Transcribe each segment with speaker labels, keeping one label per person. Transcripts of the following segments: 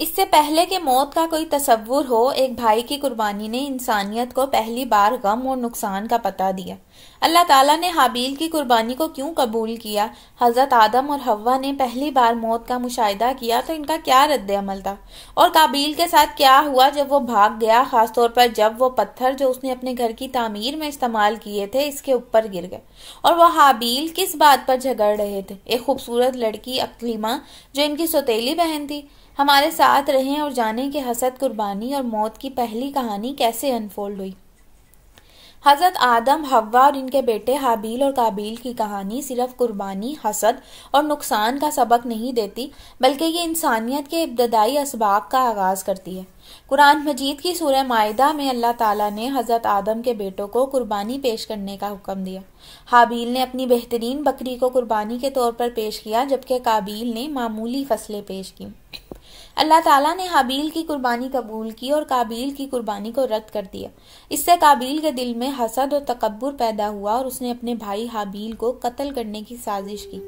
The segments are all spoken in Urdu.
Speaker 1: اس سے پہلے کہ موت کا کوئی تصور ہو، ایک بھائی کی قربانی نے انسانیت کو پہلی بار غم اور نقصان کا پتہ دیا۔ اللہ تعالیٰ نے حابیل کی قربانی کو کیوں قبول کیا؟ حضرت آدم اور حوا نے پہلی بار موت کا مشاہدہ کیا تو ان کا کیا رد عمل تھا؟ اور قابیل کے ساتھ کیا ہوا جب وہ بھاگ گیا، خاص طور پر جب وہ پتھر جو اس نے اپنے گھر کی تعمیر میں استعمال کیے تھے اس کے اوپر گر گئے؟ اور وہ حابیل کس بات پر جھگڑ رہے تھے؟ ایک خوبصورت لڑکی اقلیمہ جو ان کی سوتیلی بہن تھی۔ ہمارے ساتھ رہیں اور جانیں کہ حسد، قربانی اور موت کی پہلی کہانی کیسے انفولڈ ہوئی۔ حضرت آدم، حوا اور ان کے بیٹے حابیل اور قابیل کی کہانی صرف قربانی، حسد اور نقصان کا سبق نہیں دیتی، بلکہ یہ انسانیت کے ابتدائی اسباق کا آغاز کرتی ہے۔ قرآن مجید کی سورہ مائدہ میں اللہ تعالیٰ نے حضرت آدم کے بیٹوں کو قربانی پیش کرنے کا حکم دیا۔ حابیل نے اپنی بہترین بکری کو قربانی کے طور پر پیش کیا، جبکہ قابیل نے معمولی فصلیں پیش کی۔ اللہ تعالیٰ نے حابیل کی قربانی قبول کی اور قابیل کی قربانی کو رد کر دیا۔ اس سے قابیل کے دل میں حسد اور تکبر پیدا ہوا اور اس نے اپنے بھائی حابیل کو قتل کرنے کی سازش کی۔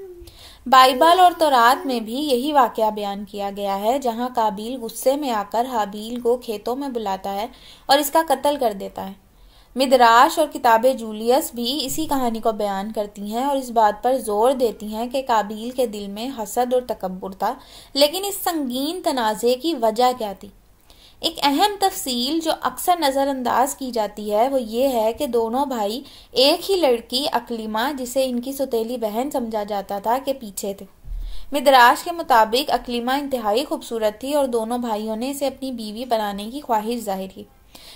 Speaker 1: بائبل اور تورات میں بھی یہی واقعہ بیان کیا گیا ہے، جہاں قابیل غصے میں آ کر حابیل کو کھیتوں میں بلاتا ہے اور اس کا قتل کر دیتا ہے۔ مدراش اور کتاب جولیس بھی اسی کہانی کو بیان کرتی ہیں اور اس بات پر زور دیتی ہیں کہ قابیل کے دل میں حسد اور تکبر تھا، لیکن اس سنگین تنازع کی وجہ کیا تھی؟ ایک اہم تفصیل جو اکثر نظر انداز کی جاتی ہے وہ یہ ہے کہ دونوں بھائی ایک ہی لڑکی اقلیمہ، جسے ان کی سوتیلی بہن سمجھا جاتا تھا، کے پیچھے تھے۔ مدراش کے مطابق اقلیمہ انتہائی خوبصورت تھی اور دونوں بھائیوں نے اسے اپنی بیوی بنانے کی خواہش ظاہر کی۔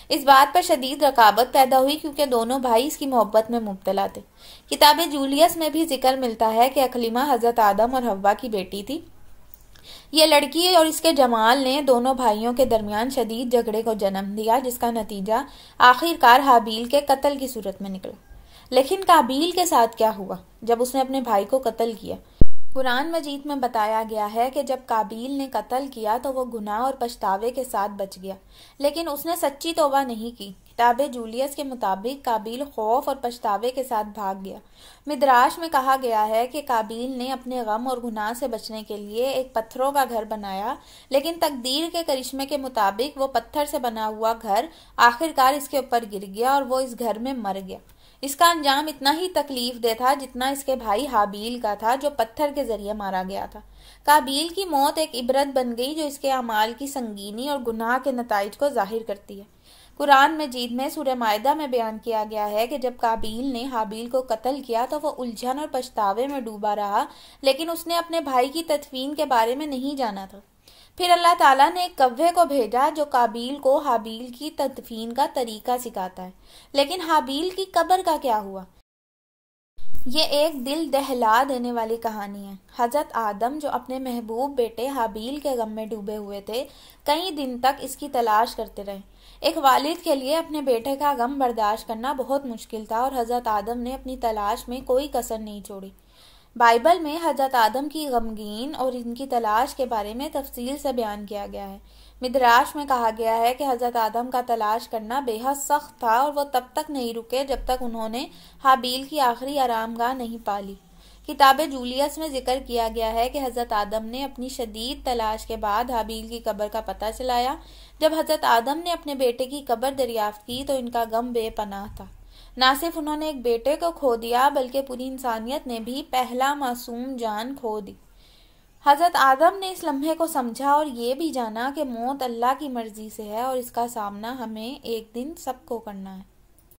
Speaker 1: اس بات پر شدید رقابت پیدا ہوئی کیونکہ دونوں بھائی اس کی محبت میں مبتلا تھے۔ کتاب جولیس میں بھی ذکر ملتا ہے کہ اقلیمہ حضرت آدم اور حوا کی بیٹی تھی۔ یہ لڑکی اور اس کے جمال نے دونوں بھائیوں کے درمیان شدید جھگڑے کو جنم دیا، جس کا نتیجہ آخر کار حابیل کے قتل کی صورت میں نکلا۔ لیکن قابیل کے ساتھ کیا ہوا جب اس نے اپنے بھائی کو قتل کیا؟ قرآن مجید میں بتایا گیا ہے کہ جب قابیل نے قتل کیا تو وہ گناہ اور پچھتاوے کے ساتھ بچ گیا، لیکن اس نے سچی توبہ نہیں کی۔ کتاب جولیس کے مطابق قابیل خوف اور پچھتاوے کے ساتھ بھاگ گیا۔ مدراش میں کہا گیا ہے کہ قابیل نے اپنے غم اور گناہ سے بچنے کے لیے ایک پتھروں کا گھر بنایا، لیکن تقدیر کے کرشمے کے مطابق وہ پتھر سے بنا ہوا گھر آخر کار اس کے اوپر گر گیا اور وہ اس گھر میں مر گیا۔ اس کا انجام اتنا ہی تکلیف دہ تھا جتنا اس کے بھائی حابیل کا تھا، جو پتھر کے ذریعے مارا گیا تھا۔ قابیل کی موت ایک عبرت بن گئی جو اس کے اعمال کی سنگینی اور گناہ کے نتائج کو ظاہر کرتی ہے۔ قرآن مجید میں سورہ مائدہ میں بیان کیا گیا ہے کہ جب قابیل نے حابیل کو قتل کیا تو وہ الجھن اور پچھتاوے میں ڈوبا رہا، لیکن اس نے اپنے بھائی کی تدفین کے بارے میں نہیں جانا تھا۔ پھر اللہ تعالیٰ نے ایک کوے کو بھیجا جو قابیل کو حابیل کی تدفین کا طریقہ سکھاتا ہے، لیکن حابیل کی قبر کا کیا ہوا؟ یہ ایک دل دہلا دینے والی کہانی ہے۔ حضرت آدم جو اپنے محبوب بیٹے حابیل کے غم میں ڈوبے ہوئے تھے، کئی دن تک اس کی تلاش کرتے رہے۔ ایک والد کے لیے اپنے بیٹے کا غم برداشت کرنا بہت مشکل تھا اور حضرت آدم نے اپنی تلاش میں کوئی کسر نہیں چھوڑی۔ بائبل میں حضرت آدم کی غمگین اور ان کی تلاش کے بارے میں تفصیل سے بیان کیا گیا ہے۔ مدراش میں کہا گیا ہے کہ حضرت آدم کا تلاش کرنا بے حد سخت تھا اور وہ تب تک نہیں رکے جب تک انہوں نے حابیل کی آخری آرام گاہ نہیں پالی۔ کتاب جولیس میں ذکر کیا گیا ہے کہ حضرت آدم نے اپنی شدید تلاش کے بعد حابیل کی قبر کا پتہ چلایا۔ جب حضرت آدم نے اپنے بیٹے کی قبر دریافت کی تو ان کا غم بے پناہ تھا۔ نہ صرف انہوں نے ایک بیٹے کو کھو دیا بلکہ پوری انسانیت نے بھی پہلا معصوم جان کھو دی۔ حضرت آدم نے اس لمحے کو سمجھا اور یہ بھی جانا کہ موت اللہ کی مرضی سے ہے اور اس کا سامنا ہمیں ایک دن سب کو کرنا ہے۔